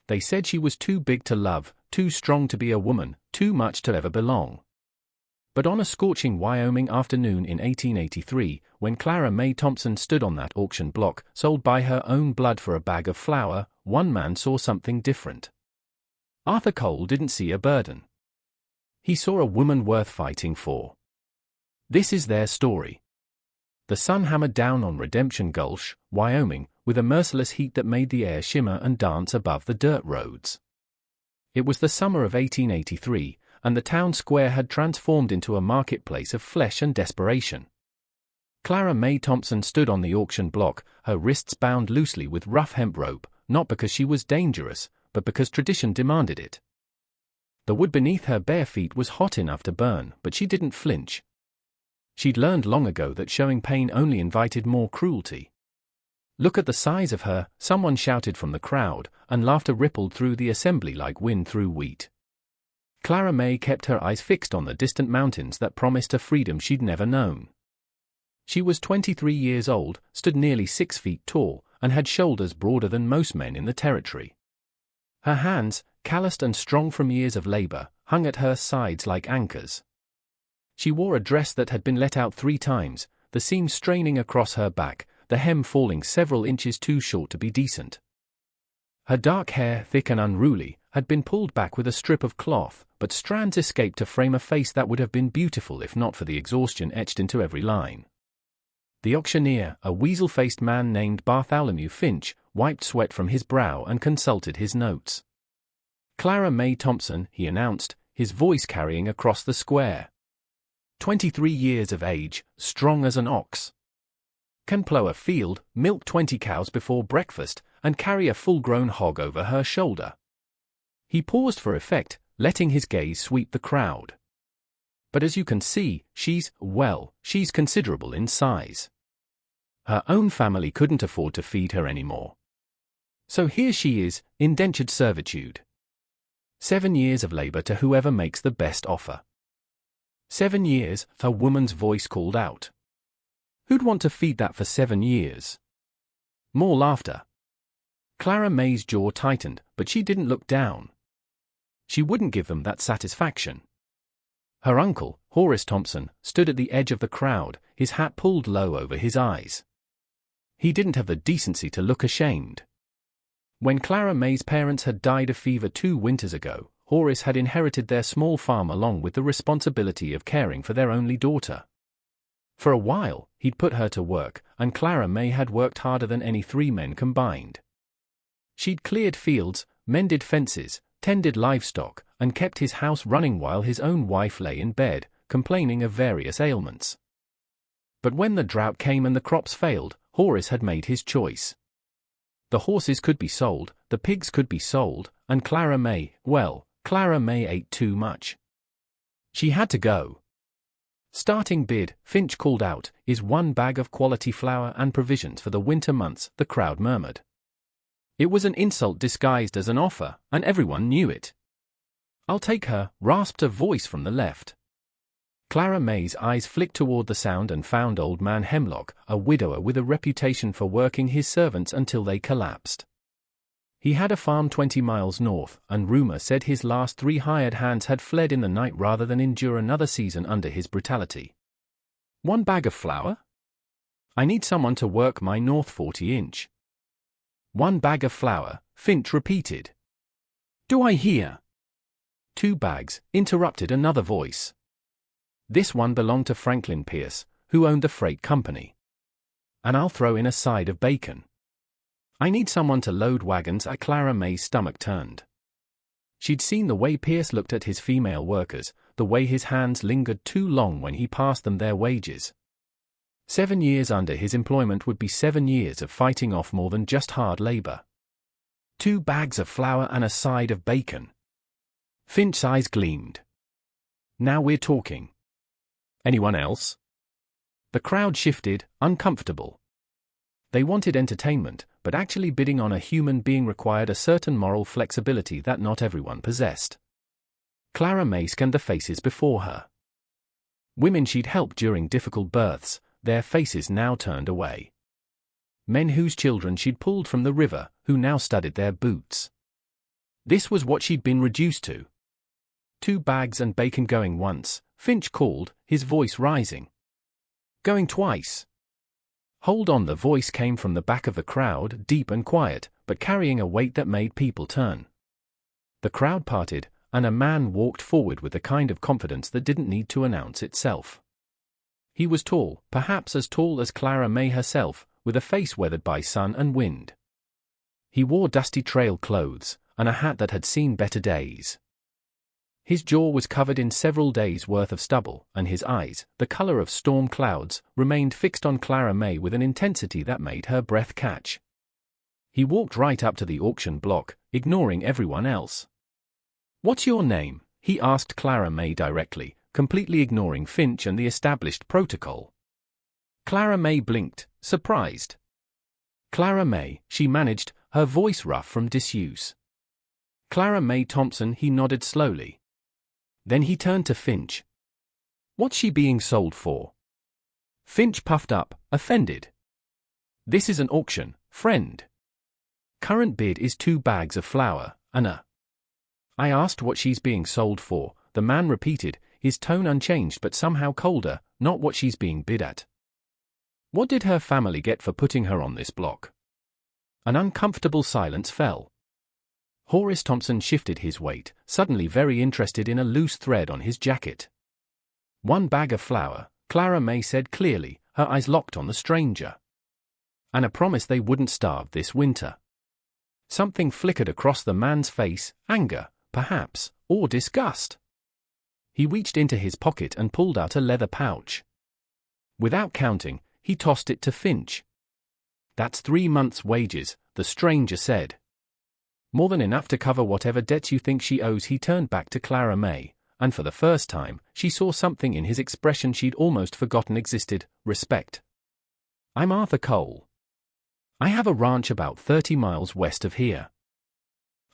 They said she was too big to love, too strong to be a woman, too much to ever belong. But on a scorching Wyoming afternoon in 1883, when Clara May Thompson stood on that auction block, sold by her own blood for a bag of flour, one man saw something different. Arthur Cole didn't see a burden. He saw a woman worth fighting for. This is their story. The sun hammered down on Redemption Gulch, Wyoming, with a merciless heat that made the air shimmer and dance above the dirt roads. It was the summer of 1883, and the town square had transformed into a marketplace of flesh and desperation. Clara May Thompson stood on the auction block, her wrists bound loosely with rough hemp rope, not because she was dangerous, but because tradition demanded it. The wood beneath her bare feet was hot enough to burn, but she didn't flinch. She'd learned long ago that showing pain only invited more cruelty. "Look at the size of her," someone shouted from the crowd, and laughter rippled through the assembly like wind through wheat. Clara May kept her eyes fixed on the distant mountains that promised a freedom she'd never known. She was 23 years old, stood nearly 6 feet tall, and had shoulders broader than most men in the territory. Her hands, calloused and strong from years of labor, hung at her sides like anchors. She wore a dress that had been let out 3 times, the seam straining across her back, the hem falling several inches too short to be decent. Her dark hair, thick and unruly, had been pulled back with a strip of cloth, but strands escaped to frame a face that would have been beautiful if not for the exhaustion etched into every line. The auctioneer, a weasel-faced man named Bartholomew Finch, wiped sweat from his brow and consulted his notes. "Clara May Thompson," he announced, his voice carrying across the square. 23 years of age, strong as an ox. Can plow a field, milk 20 cows before breakfast, and carry a full-grown hog over her shoulder. He paused for effect, letting his gaze sweep the crowd. But as you can see, she's considerable in size. Her own family couldn't afford to feed her anymore. So here she is, indentured servitude. 7 years of labor to whoever makes the best offer. 7 years, a woman's voice called out. Who'd want to feed that for 7 years? More laughter. Clara May's jaw tightened, but she didn't look down. She wouldn't give them that satisfaction. Her uncle, Horace Thompson, stood at the edge of the crowd, his hat pulled low over his eyes. He didn't have the decency to look ashamed. When Clara May's parents had died of fever 2 winters ago, Horace had inherited their small farm along with the responsibility of caring for their only daughter. For a while, he'd put her to work, and Clara May had worked harder than any 3 men combined. She'd cleared fields, mended fences, tended livestock, and kept his house running while his own wife lay in bed, complaining of various ailments. But when the drought came and the crops failed, Horace had made his choice. The horses could be sold, the pigs could be sold, and Clara May ate too much. She had to go. "Starting bid," Finch called out, "is 1 bag of quality flour and provisions for the winter months," the crowd murmured. It was an insult disguised as an offer, and everyone knew it. "I'll take her," rasped a voice from the left. Clara May's eyes flicked toward the sound and found old man Hemlock, a widower with a reputation for working his servants until they collapsed. He had a farm 20 miles north, and rumor said his last 3 hired hands had fled in the night rather than endure another season under his brutality. "1 bag of flour? I need someone to work my north 40-inch. 1 bag of flour," Finch repeated. "Do I hear?" 2 bags, interrupted another voice. This one belonged to Franklin Pierce, who owned the freight company. "And I'll throw in a side of bacon." "I need someone to load wagons." Clara May's stomach turned. She'd seen the way Pierce looked at his female workers, the way his hands lingered too long when he passed them their wages. 7 years under his employment would be 7 years of fighting off more than just hard labor. 2 bags of flour and a side of bacon. Finch's eyes gleamed. "Now we're talking. Anyone else?" The crowd shifted, uncomfortable. They wanted entertainment, but actually bidding on a human being required a certain moral flexibility that not everyone possessed. Clara May scanned the faces before her. Women she'd helped during difficult births, their faces now turned away. Men whose children she'd pulled from the river, who now studied their boots. This was what she'd been reduced to. 2 bags and bacon going once, Finch called, his voice rising. Going twice. Hold on, the voice came from the back of the crowd, deep and quiet, but carrying a weight that made people turn. The crowd parted, and a man walked forward with the kind of confidence that didn't need to announce itself. He was tall, perhaps as tall as Clara May herself, with a face weathered by sun and wind. He wore dusty trail clothes, and a hat that had seen better days. His jaw was covered in several days' worth of stubble, and his eyes, the color of storm clouds, remained fixed on Clara May with an intensity that made her breath catch. He walked right up to the auction block, ignoring everyone else. "What's your name?" he asked Clara May directly, completely ignoring Finch and the established protocol. Clara May blinked, surprised. "Clara May," she managed, her voice rough from disuse. "Clara May Thompson," he nodded slowly. Then he turned to Finch. "What's she being sold for?" Finch puffed up, offended. "This is an auction, friend. Current bid is 2 bags of flour, and a—" "I asked what she's being sold for," the man repeated, his tone unchanged but somehow colder, "not what she's being bid at." "What did her family get for putting her on this block?" An uncomfortable silence fell. Horace Thompson shifted his weight, suddenly very interested in a loose thread on his jacket. "1 bag of flour," Clara May said clearly, her eyes locked on the stranger. "And a promise they wouldn't starve this winter." Something flickered across the man's face, anger, perhaps, or disgust. He reached into his pocket and pulled out a leather pouch. Without counting, he tossed it to Finch. "That's 3 months' wages," the stranger said. "More than enough to cover whatever debts you think she owes." He turned back to Clara May, and for the first time, she saw something in his expression she'd almost forgotten existed: respect. "I'm Arthur Cole. I have a ranch about 30 miles west of here.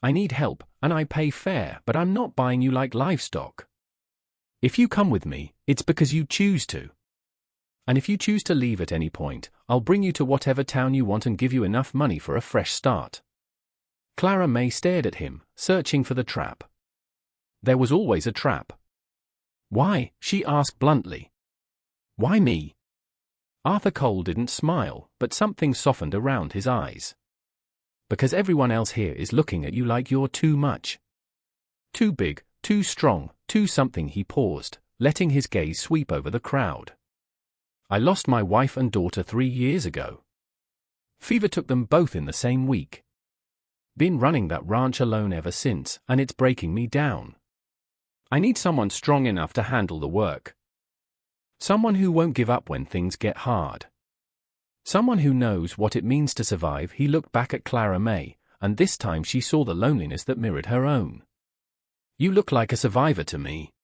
I need help, and I pay fair, but I'm not buying you like livestock. If you come with me, it's because you choose to. And if you choose to leave at any point, I'll bring you to whatever town you want and give you enough money for a fresh start." Clara May stared at him, searching for the trap. There was always a trap. "Why?" she asked bluntly. "Why me?" Arthur Cole didn't smile, but something softened around his eyes. "Because everyone else here is looking at you like you're too much. Too big, too strong, too something." He paused, letting his gaze sweep over the crowd. "I lost my wife and daughter 3 years ago. Fever took them both in the same week. Been running that ranch alone ever since, and it's breaking me down. I need someone strong enough to handle the work. Someone who won't give up when things get hard. Someone who knows what it means to survive." He looked back at Clara May, and this time she saw the loneliness that mirrored her own. "You look like a survivor to me."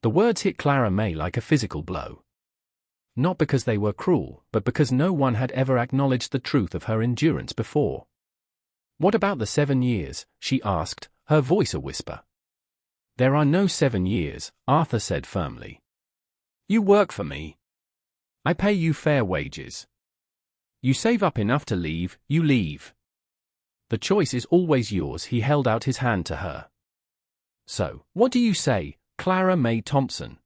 The words hit Clara May like a physical blow. Not because they were cruel, but because no one had ever acknowledged the truth of her endurance before. "What about the 7 years?" she asked, her voice a whisper. "There are no 7 years," Arthur said firmly. "You work for me. I pay you fair wages. You save up enough to leave, you leave. The choice is always yours." He held out his hand to her. "So, what do you say, Clara May Thompson?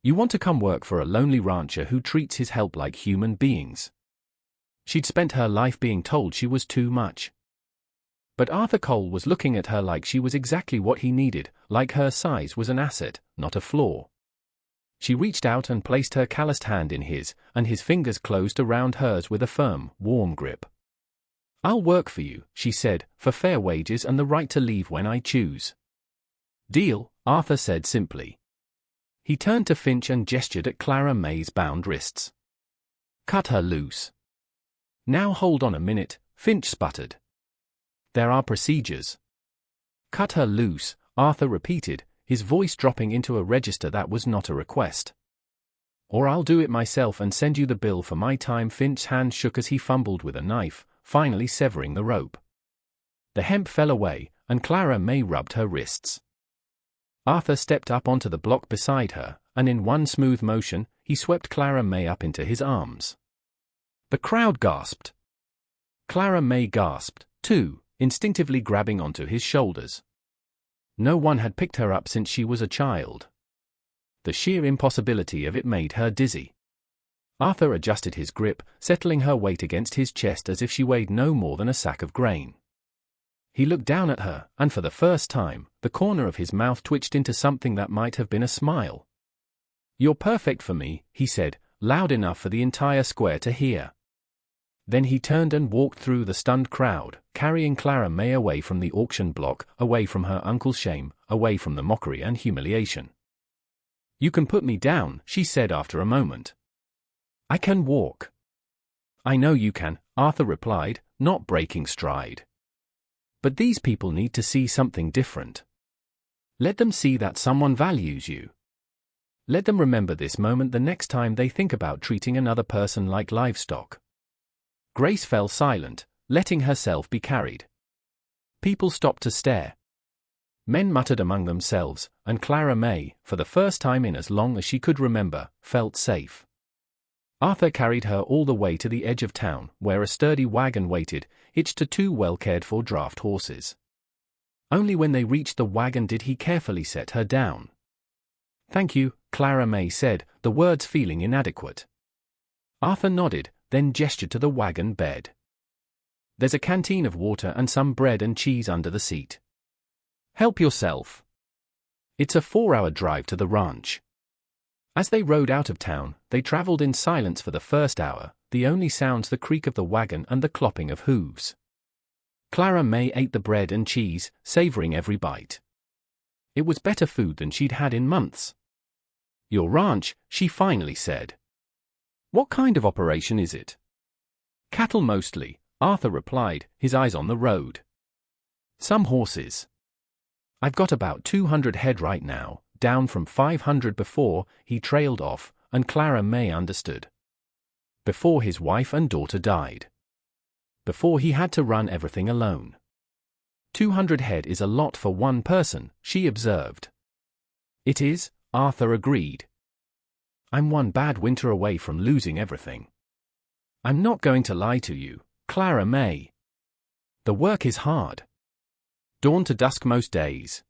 You want to come work for a lonely rancher who treats his help like human beings?" She'd spent her life being told she was too much. But Arthur Cole was looking at her like she was exactly what he needed, like her size was an asset, not a flaw. She reached out and placed her calloused hand in his, and his fingers closed around hers with a firm, warm grip. "I'll work for you," she said, "for fair wages and the right to leave when I choose." "Deal," Arthur said simply. He turned to Finch and gestured at Clara May's bound wrists. "Cut her loose." "Now hold on a minute," Finch sputtered. "There are procedures." "Cut her loose," Arthur repeated, his voice dropping into a register that was not a request. "Or I'll do it myself and send you the bill for my time." Finch's hand shook as he fumbled with a knife, finally severing the rope. The hemp fell away, and Clara May rubbed her wrists. Arthur stepped up onto the block beside her, and in one smooth motion, he swept Clara May up into his arms. The crowd gasped. Clara May gasped, too, instinctively grabbing onto his shoulders. No one had picked her up since she was a child. The sheer impossibility of it made her dizzy. Arthur adjusted his grip, settling her weight against his chest as if she weighed no more than a sack of grain. He looked down at her, and for the first time, the corner of his mouth twitched into something that might have been a smile. "You're perfect for me," he said, loud enough for the entire square to hear. Then he turned and walked through the stunned crowd, carrying Clara May away from the auction block, away from her uncle's shame, away from the mockery and humiliation. "You can put me down," she said after a moment. "I can walk." "I know you can," Arthur replied, not breaking stride. "But these people need to see something different. Let them see that someone values you. Let them remember this moment the next time they think about treating another person like livestock." Grace fell silent, letting herself be carried. People stopped to stare. Men muttered among themselves, and Clara May, for the first time in as long as she could remember, felt safe. Arthur carried her all the way to the edge of town, where a sturdy wagon waited, hitched to two well-cared-for draft horses. Only when they reached the wagon did he carefully set her down. "Thank you," Clara May said, the words feeling inadequate. Arthur nodded, then gestured to the wagon bed. "There's a canteen of water and some bread and cheese under the seat. Help yourself." It's a 4-hour drive to the ranch. As they rode out of town, they traveled in silence for the first hour, the only sounds the creak of the wagon and the clopping of hooves. Clara May ate the bread and cheese, savoring every bite. It was better food than she'd had in months. "Your ranch," she finally said. "What kind of operation is it?" "Cattle mostly," Arthur replied, his eyes on the road. "Some horses. I've got about 200 head right now, down from 500 before," he trailed off, and Clara May understood. Before his wife and daughter died. Before he had to run everything alone. 200 head is a lot for one person, she observed. "It is," Arthur agreed. "I'm one bad winter away from losing everything. I'm not going to lie to you, Clara May. The work is hard. Dawn to dusk most days."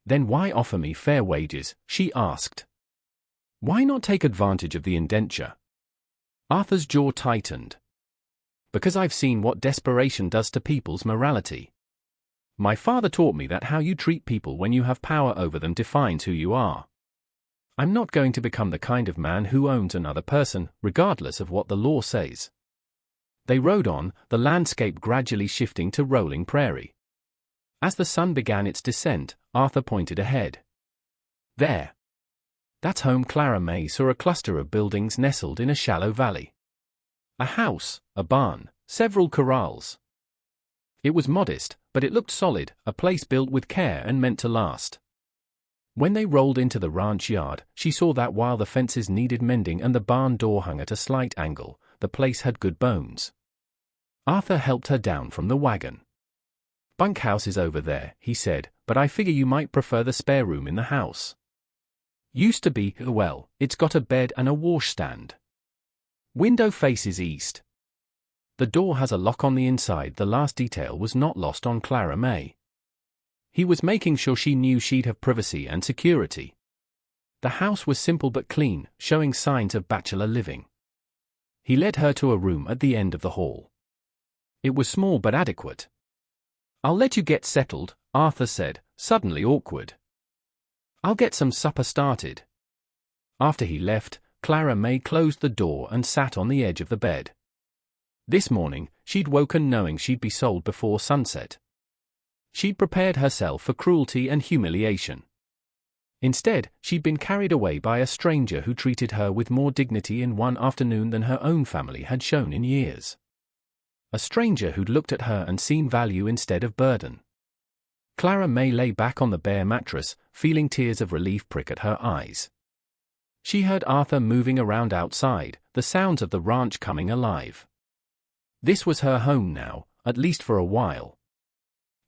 "Then why offer me fair wages?" she asked. "Why not take advantage of the indenture?" Arthur's jaw tightened. "Because I've seen what desperation does to people's morality. My father taught me that how you treat people when you have power over them defines who you are. I'm not going to become the kind of man who owns another person, regardless of what the law says." They rode on, the landscape gradually shifting to rolling prairie. As the sun began its descent, Arthur pointed ahead. "There. That's home." Clara May saw a cluster of buildings nestled in a shallow valley. A house, a barn, several corrals. It was modest, but it looked solid, a place built with care and meant to last. When they rolled into the ranch yard, she saw that while the fences needed mending and the barn door hung at a slight angle, the place had good bones. Arthur helped her down from the wagon. "Bunkhouse is over there," he said, "but I figure you might prefer the spare room in the house. Used to be, well, it's got a bed and a washstand. Window faces east. The door has a lock on the inside." The last detail was not lost on Clara May. He was making sure she knew she'd have privacy and security. The house was simple but clean, showing signs of bachelor living. He led her to a room at the end of the hall. It was small but adequate. "I'll let you get settled," Arthur said, suddenly awkward. "I'll get some supper started." After he left, Clara May closed the door and sat on the edge of the bed. This morning, she'd woken knowing she'd be sold before sunset. She'd prepared herself for cruelty and humiliation. Instead, she'd been carried away by a stranger who treated her with more dignity in one afternoon than her own family had shown in years. A stranger who'd looked at her and seen value instead of burden. Clara May lay back on the bare mattress, feeling tears of relief prick at her eyes. She heard Arthur moving around outside, the sounds of the ranch coming alive. This was her home now, at least for a while.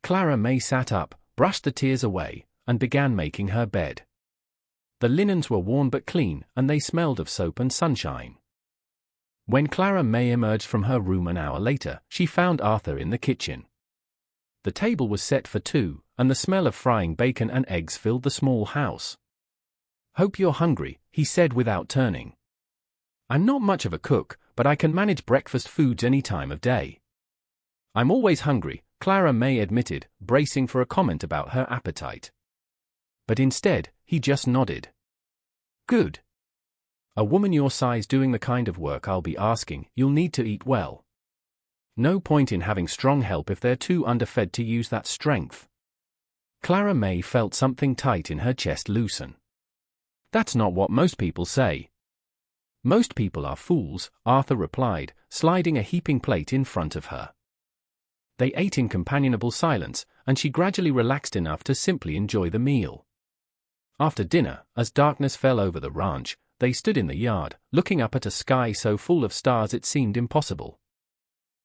Clara May sat up, brushed the tears away, and began making her bed. The linens were worn but clean, and they smelled of soap and sunshine. When Clara May emerged from her room an hour later, she found Arthur in the kitchen. The table was set for two, and the smell of frying bacon and eggs filled the small house. "Hope you're hungry," he said without turning. "I'm not much of a cook, but I can manage breakfast foods any time of day." "I'm always hungry," Clara May admitted, bracing for a comment about her appetite. But instead, he just nodded. "Good. A woman your size doing the kind of work I'll be asking, you'll need to eat well. No point in having strong help if they're too underfed to use that strength." Clara May felt something tight in her chest loosen. "That's not what most people say." "Most people are fools," Arthur replied, sliding a heaping plate in front of her. They ate in companionable silence, and she gradually relaxed enough to simply enjoy the meal. After dinner, as darkness fell over the ranch, they stood in the yard, looking up at a sky so full of stars it seemed impossible.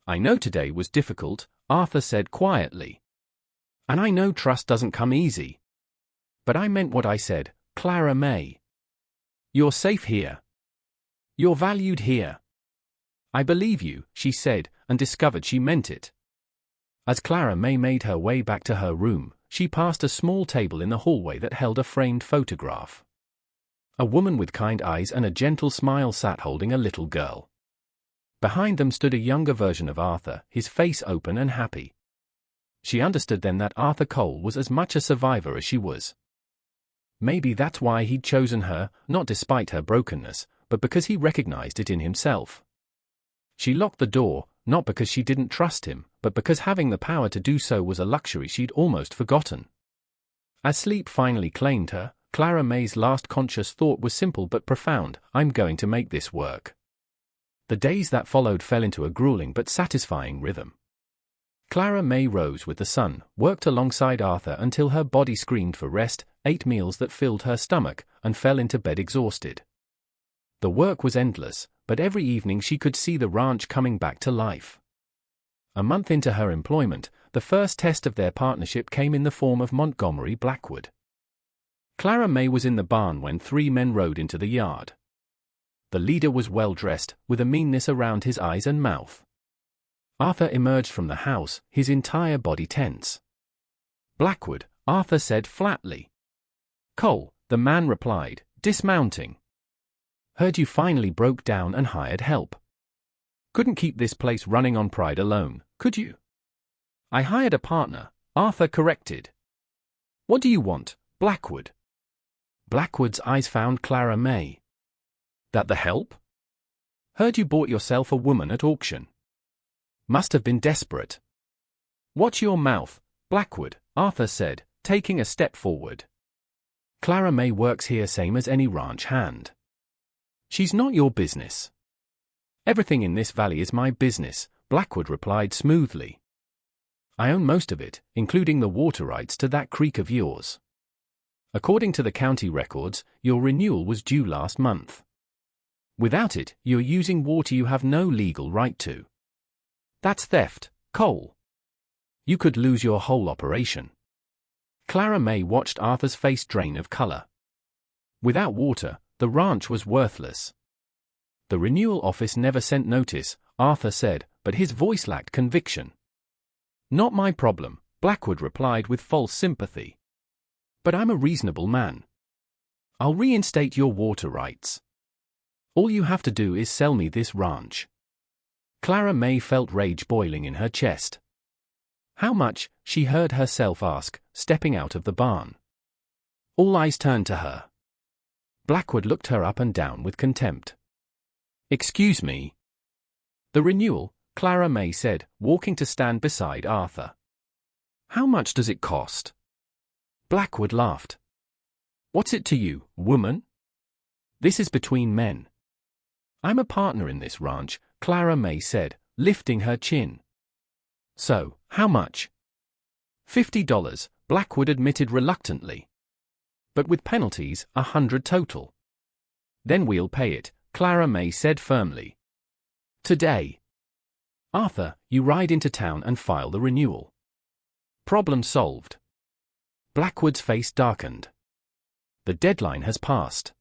"I know today was difficult," Arthur said quietly. "And I know trust doesn't come easy. But I meant what I said, Clara May. You're safe here. You're valued here. I believe you," she said, and discovered she meant it. As Clara May made her way back to her room, she passed a small table in the hallway that held a framed photograph. A woman with kind eyes and a gentle smile sat holding a little girl. Behind them stood a younger version of Arthur, his face open and happy. She understood then that Arthur Cole was as much a survivor as she was. Maybe that's why he'd chosen her, not despite her brokenness, but because he recognized it in himself. She locked the door, not because she didn't trust him, but because having the power to do so was a luxury she'd almost forgotten. As sleep finally claimed her, Clara May's last conscious thought was simple but profound: "I'm going to make this work." The days that followed fell into a grueling but satisfying rhythm. Clara May rose with the sun, worked alongside Arthur until her body screamed for rest, ate meals that filled her stomach, and fell into bed exhausted. The work was endless, but every evening she could see the ranch coming back to life. A month into her employment, the first test of their partnership came in the form of Montgomery Blackwood. Clara May was in the barn when three men rode into the yard. The leader was well-dressed, with a meanness around his eyes and mouth. Arthur emerged from the house, his entire body tense. "Blackwood," Arthur said flatly. "Cole," the man replied, dismounting. "Heard you finally broke down and hired help. Couldn't keep this place running on pride alone, could you?" "I hired a partner," Arthur corrected. "What do you want, Blackwood?" Blackwood's eyes found Clara May. "That the help? Heard you bought yourself a woman at auction. Must have been desperate." "Watch your mouth, Blackwood," Arthur said, taking a step forward. "Clara May works here same as any ranch hand. She's not your business." "Everything in this valley is my business," Blackwood replied smoothly. "I own most of it, including the water rights to that creek of yours. According to the county records, your renewal was due last month. Without it, you're using water you have no legal right to. That's theft, Cole. You could lose your whole operation." Clara May watched Arthur's face drain of color. Without water, the ranch was worthless. "The renewal office never sent notice," Arthur said, but his voice lacked conviction. "Not my problem," Blackwood replied with false sympathy. "But I'm a reasonable man. I'll reinstate your water rights. All you have to do is sell me this ranch." Clara May felt rage boiling in her chest. "How much?" she heard herself ask, stepping out of the barn. All eyes turned to her. Blackwood looked her up and down with contempt. "Excuse me." "The renewal," Clara May said, walking to stand beside Arthur. "How much does it cost?" Blackwood laughed. "What's it to you, woman? This is between men." "I'm a partner in this ranch," Clara May said, lifting her chin. "So, how much?" $50, Blackwood admitted reluctantly. "But with penalties, 100 total." "Then we'll pay it," Clara May said firmly. "Today." "Arthur, you ride into town and file the renewal." "Problem solved." Blackwood's face darkened. "The deadline has passed.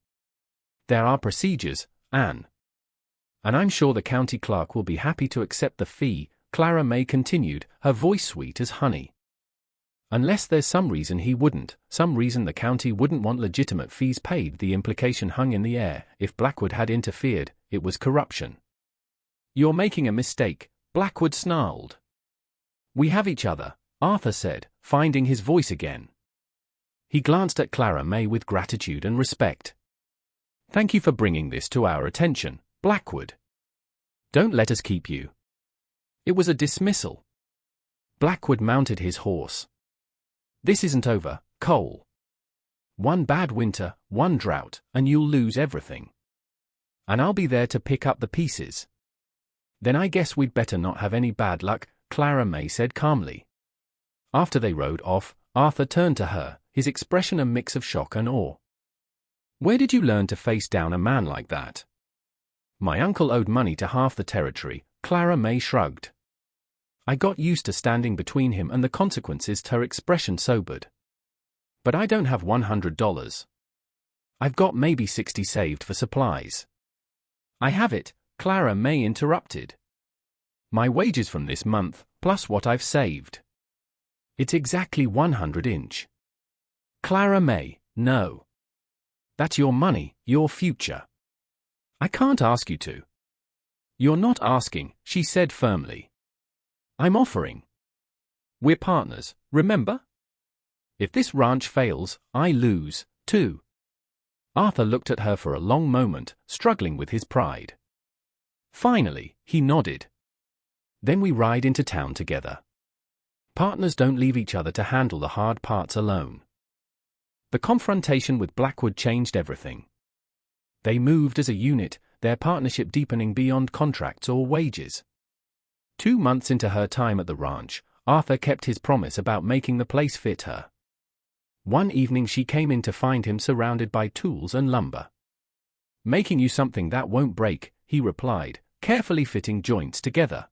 There are procedures, Anne. And I'm sure the county clerk will be happy to accept the fee," Clara May continued, her voice sweet as honey. Unless there's some reason he wouldn't, some reason the county wouldn't want legitimate fees paid. The implication hung in the air. If Blackwood had interfered, it was corruption. You're making a mistake, Blackwood snarled. We have each other, Arthur said, finding his voice again. He glanced at Clara May with gratitude and respect. Thank you for bringing this to our attention, Blackwood. Don't let us keep you. It was a dismissal. Blackwood mounted his horse. This isn't over, Cole. One bad winter, one drought, and you'll lose everything. And I'll be there to pick up the pieces. Then I guess we'd better not have any bad luck, Clara May said calmly. After they rode off, Arthur turned to her, his expression a mix of shock and awe. Where did you learn to face down a man like that? My uncle owed money to half the territory, Clara May shrugged. I got used to standing between him and the consequences. Her expression sobered. But I don't have $100. I've got maybe 60 saved for supplies. I have it, Clara May interrupted. My wages from this month, plus what I've saved. It's exactly 100 inch. Clara May, no. That's your money, your future. I can't ask you to. You're not asking, she said firmly. I'm offering. We're partners, remember? If this ranch fails, I lose, too. Arthur looked at her for a long moment, struggling with his pride. Finally, he nodded. Then we ride into town together. Partners don't leave each other to handle the hard parts alone. The confrontation with Blackwood changed everything. They moved as a unit, their partnership deepening beyond contracts or wages. 2 months into her time at the ranch, Arthur kept his promise about making the place fit her. One evening she came in to find him surrounded by tools and lumber. Making you something that won't break, he replied, carefully fitting joints together.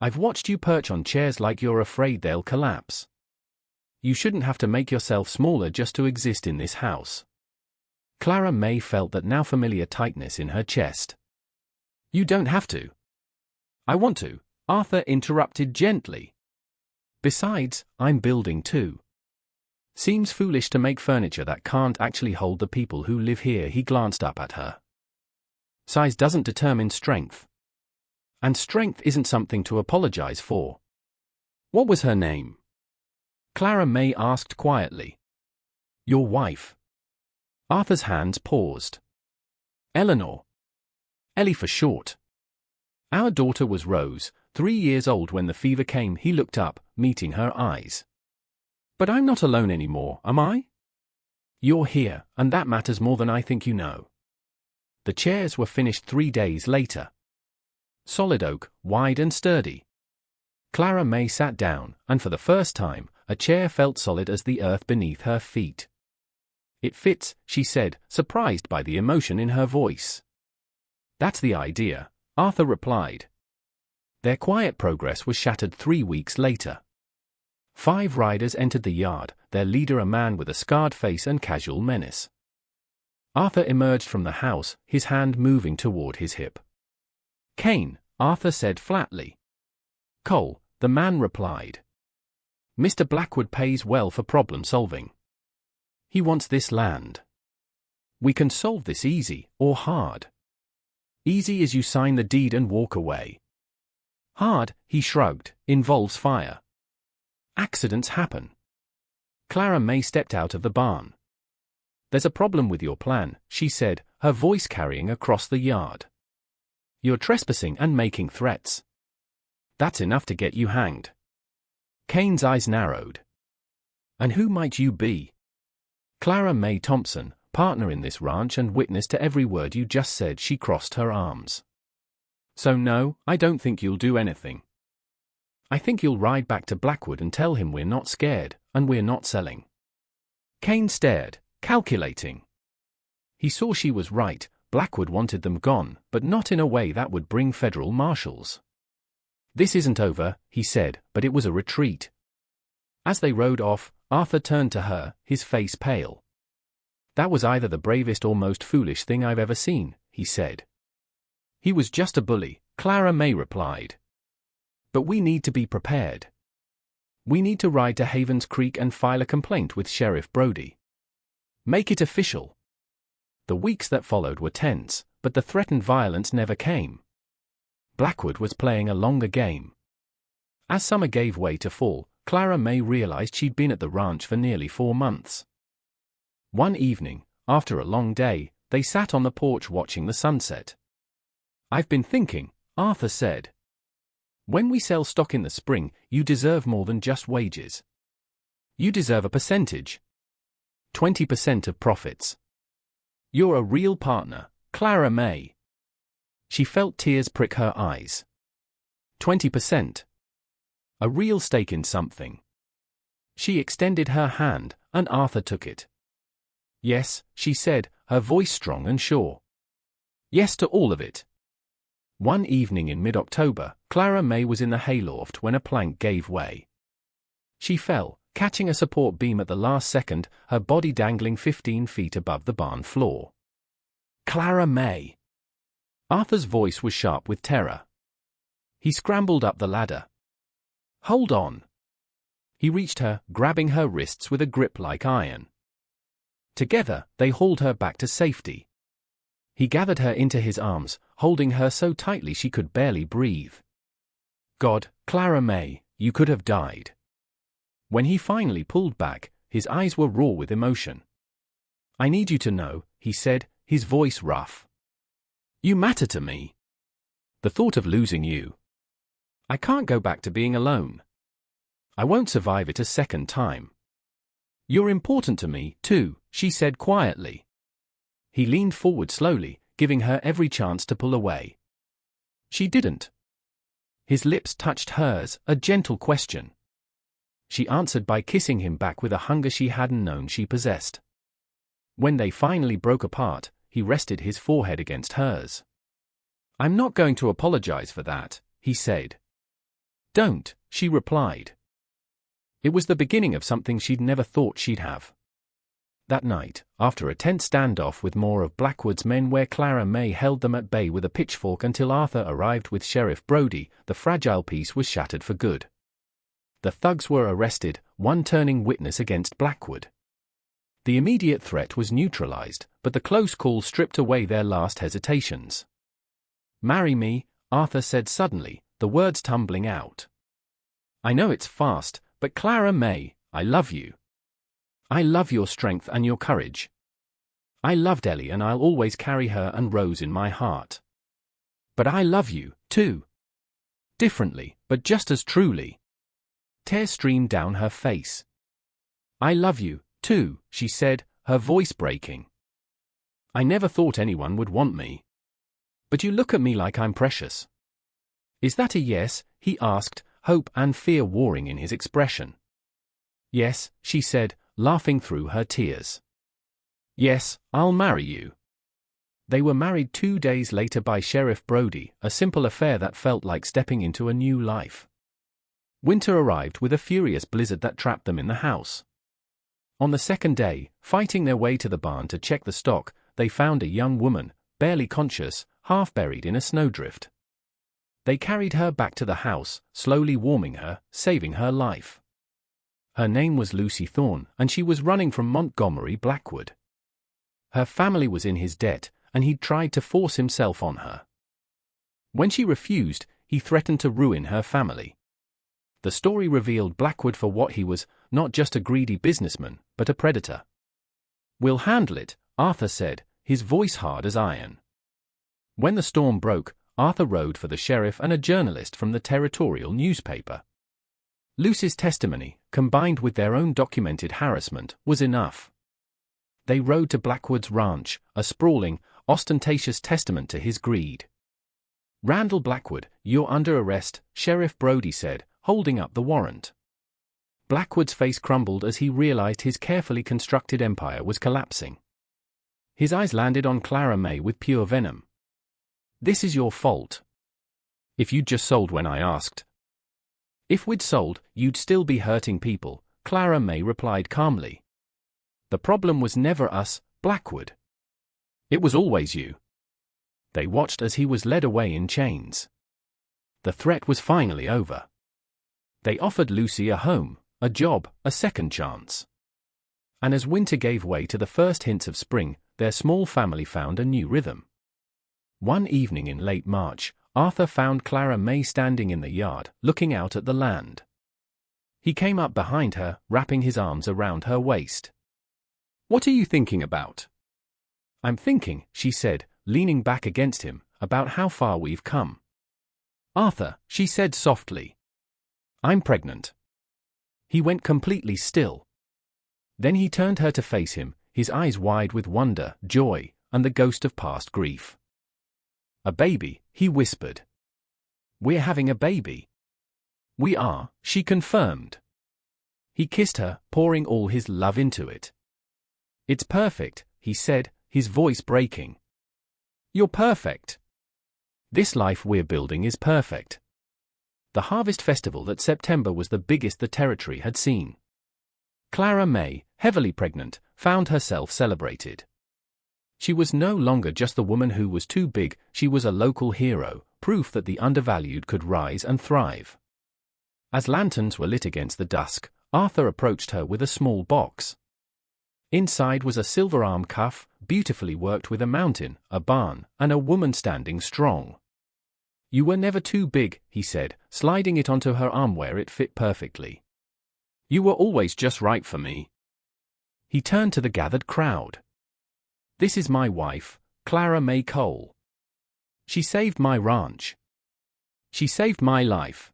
I've watched you perch on chairs like you're afraid they'll collapse. You shouldn't have to make yourself smaller just to exist in this house. Clara May felt that now familiar tightness in her chest. You don't have to. I want to, Arthur interrupted gently. Besides, I'm building too. Seems foolish to make furniture that can't actually hold the people who live here. He glanced up at her. Size doesn't determine strength. And strength isn't something to apologize for. What was her name? Clara May asked quietly. Your wife. Arthur's hands paused. Eleanor. Ellie for short. Our daughter was Rose, 3 years old when the fever came. He looked up, meeting her eyes. But I'm not alone anymore, am I? You're here, and that matters more than I think you know. The chairs were finished 3 days later. Solid oak, wide and sturdy. Clara May sat down, and for the first time, a chair felt solid as the earth beneath her feet. It fits, she said, surprised by the emotion in her voice. That's the idea, Arthur replied. Their quiet progress was shattered 3 weeks later. 5 riders entered the yard, their leader a man with a scarred face and casual menace. Arthur emerged from the house, his hand moving toward his hip. Kane, Arthur said flatly. Cole, the man replied. Mr. Blackwood pays well for problem solving. He wants this land. We can solve this easy, or hard. Easy is you sign the deed and walk away. Hard, he shrugged, involves fire. Accidents happen. Clara May stepped out of the barn. There's a problem with your plan, she said, her voice carrying across the yard. You're trespassing and making threats. That's enough to get you hanged. Kane's eyes narrowed. And who might you be? Clara May Thompson, partner in this ranch and witness to every word you just said. She crossed her arms. So no, I don't think you'll do anything. I think you'll ride back to Blackwood and tell him we're not scared, and we're not selling. Kane stared, calculating. He saw she was right. Blackwood wanted them gone, but not in a way that would bring federal marshals. This isn't over, he said, but it was a retreat. As they rode off, Arthur turned to her, his face pale. That was either the bravest or most foolish thing I've ever seen, he said. He was just a bully, Clara May replied. But we need to be prepared. We need to ride to Havens Creek and file a complaint with Sheriff Brody. Make it official. The weeks that followed were tense, but the threatened violence never came. Blackwood was playing a longer game. As summer gave way to fall, Clara May realized she'd been at the ranch for nearly 4 months. One evening, after a long day, they sat on the porch watching the sunset. "I've been thinking," Arthur said. "When we sell stock in the spring, you deserve more than just wages. You deserve a percentage. 20% of profits. You're a real partner, Clara May." She felt tears prick her eyes. 20%. A real stake in something. She extended her hand, and Arthur took it. "Yes," she said, her voice strong and sure. "Yes to all of it." One evening in mid-October, Clara May was in the hayloft when a plank gave way. She fell, catching a support beam at the last second, her body dangling 15 feet above the barn floor. "Clara May!" Arthur's voice was sharp with terror. He scrambled up the ladder. "Hold on." He reached her, grabbing her wrists with a grip like iron. Together, they hauled her back to safety. He gathered her into his arms, holding her so tightly she could barely breathe. "God, Clara May, you could have died." When he finally pulled back, his eyes were raw with emotion. "I need you to know," he said, his voice rough. "You matter to me. The thought of losing you. I can't go back to being alone. I won't survive it a second time. You're important to me, too," she said quietly. He leaned forward slowly, giving her every chance to pull away. She didn't. His lips touched hers, a gentle question. She answered by kissing him back with a hunger she hadn't known she possessed. When they finally broke apart, he rested his forehead against hers. "I'm not going to apologize for that," he said. "Don't," she replied. It was the beginning of something she'd never thought she'd have. That night, after a tense standoff with more of Blackwood's men where Clara May held them at bay with a pitchfork until Arthur arrived with Sheriff Brody, the fragile peace was shattered for good. The thugs were arrested, one turning witness against Blackwood. The immediate threat was neutralized, but the close call stripped away their last hesitations. "Marry me," Arthur said suddenly, the words tumbling out. "I know it's fast, but Clara May, I love you. I love your strength and your courage. I loved Ellie and I'll always carry her and Rose in my heart. But I love you, too. Differently, but just as truly." Tears streamed down her face. "I love you, too," she said, her voice breaking. "I never thought anyone would want me. But you look at me like I'm precious." "Is that a yes?" he asked, hope and fear warring in his expression. "Yes," she said, laughing through her tears. "Yes, I'll marry you." They were married 2 days later by Sheriff Brody, a simple affair that felt like stepping into a new life. Winter arrived with a furious blizzard that trapped them in the house. On the second day, fighting their way to the barn to check the stock, they found a young woman, barely conscious, half buried in a snowdrift. They carried her back to the house, slowly warming her, saving her life. Her name was Lucy Thorne, and she was running from Montgomery Blackwood. Her family was in his debt, and he'd tried to force himself on her. When she refused, he threatened to ruin her family. The story revealed Blackwood for what he was, not just a greedy businessman, but a predator. "We'll handle it," Arthur said, his voice hard as iron. When the storm broke, Arthur rode for the sheriff and a journalist from the territorial newspaper. Lucy's testimony, combined with their own documented harassment, was enough. They rode to Blackwood's ranch, a sprawling, ostentatious testament to his greed. "Randall Blackwood, you're under arrest," Sheriff Brody said, holding up the warrant. Blackwood's face crumbled as he realized his carefully constructed empire was collapsing. His eyes landed on Clara May with pure venom. "This is your fault. If you'd just sold when I asked." "If we'd sold, you'd still be hurting people," Clara May replied calmly. "The problem was never us, Blackwood. It was always you." They watched as he was led away in chains. The threat was finally over. They offered Lucy a home, a job, a second chance. And as winter gave way to the first hints of spring, their small family found a new rhythm. One evening in late March, Arthur found Clara May standing in the yard, looking out at the land. He came up behind her, wrapping his arms around her waist. "What are you thinking about?" "I'm thinking," she said, leaning back against him, "about how far we've come." "Arthur," she said softly, "I'm pregnant." He went completely still. Then he turned her to face him, his eyes wide with wonder, joy, and the ghost of past grief. "A baby," he whispered. "We're having a baby." "We are," she confirmed. He kissed her, pouring all his love into it. "It's perfect," he said, his voice breaking. "You're perfect. This life we're building is perfect." The harvest festival that September was the biggest the territory had seen. Clara May, heavily pregnant, found herself celebrated. She was no longer just the woman who was too big, she was a local hero, proof that the undervalued could rise and thrive. As lanterns were lit against the dusk, Arthur approached her with a small box. Inside was a silver arm cuff, beautifully worked with a mountain, a barn, and a woman standing strong. "You were never too big," he said, sliding it onto her arm where it fit perfectly. "You were always just right for me." He turned to the gathered crowd. "This is my wife, Clara May Cole. She saved my ranch. She saved my life.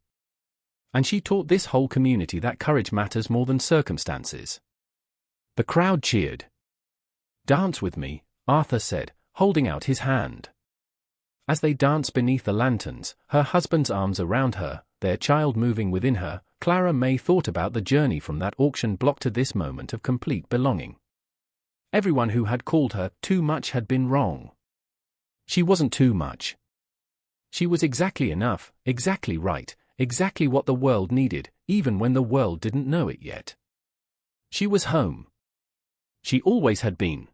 And she taught this whole community that courage matters more than circumstances." The crowd cheered. "Dance with me," Arthur said, holding out his hand. As they danced beneath the lanterns, her husband's arms around her, their child moving within her, Clara May thought about the journey from that auction block to this moment of complete belonging. Everyone who had called her too much had been wrong. She wasn't too much. She was exactly enough, exactly right, exactly what the world needed, even when the world didn't know it yet. She was home. She always had been.